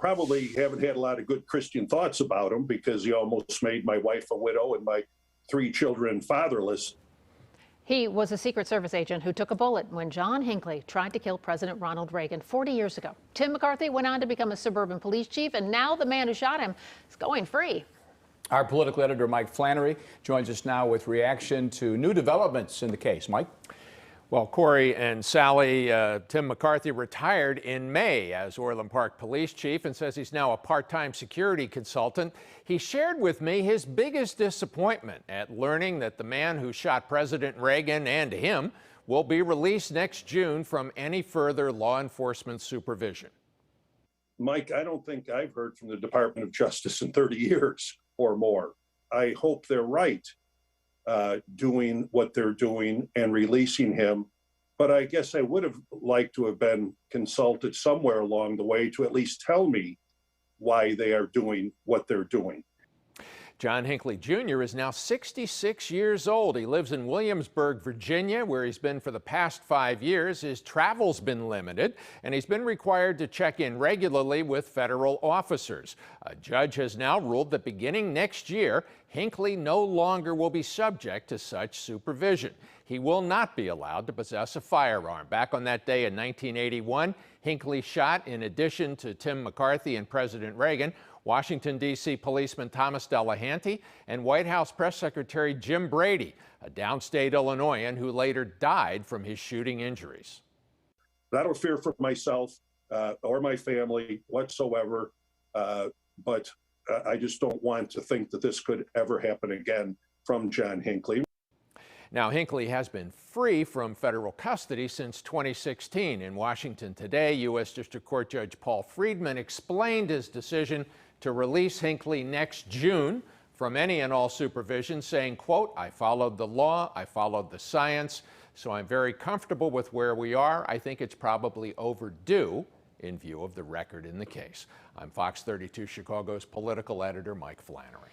probably haven't had a lot of good Christian thoughts about him because he almost made my wife a widow and my 3 children fatherless. He was a Secret Service agent who took a bullet when John Hinckley tried to kill President Ronald Reagan 40 years ago. Tim McCarthy went on to become a suburban police chief, and now the man who shot him is going free. Our political editor, Mike Flannery, joins us now with reaction to new developments in the case. Mike? Well, Corey and Sally, Tim McCarthy retired in May as Orland Park police chief and says he's now a part-time security consultant. He shared with me his biggest disappointment at learning that the man who shot President Reagan and him will be released next June from any further law enforcement supervision. Mike, I don't think I've heard from the Department of Justice in 30 years or more. I hope they're right. Doing what they're doing and releasing him. But I guess I would have liked to have been consulted somewhere along the way to at least tell me why they are doing what they're doing. John Hinckley Jr. is now 66 years old. He lives in Williamsburg, Virginia, where he's been for the past 5 years. His travel's been limited, and he's been required to check in regularly with federal officers. A judge has now ruled that beginning next year, Hinckley no longer will be subject to such supervision. He will not be allowed to possess a firearm. Back on that day in 1981, Hinckley shot, in addition to Tim McCarthy and President Reagan, Washington, D.C. policeman Thomas Delahanty and White House Press Secretary Jim Brady, a downstate Illinoisan who later died from his shooting injuries. I don't fear for myself or my family whatsoever, but I just don't want to think that this could ever happen again from John Hinckley. Now, Hinckley has been free from federal custody since 2016. In Washington today, U.S. District Court Judge Paul Friedman explained his decision to release Hinckley next June from any and all supervision, saying, quote, "I followed the law, I followed the science, so I'm very comfortable with where we are. I think it's probably overdue in view of the record in the case." I'm Fox 32 Chicago's political editor, Mike Flannery.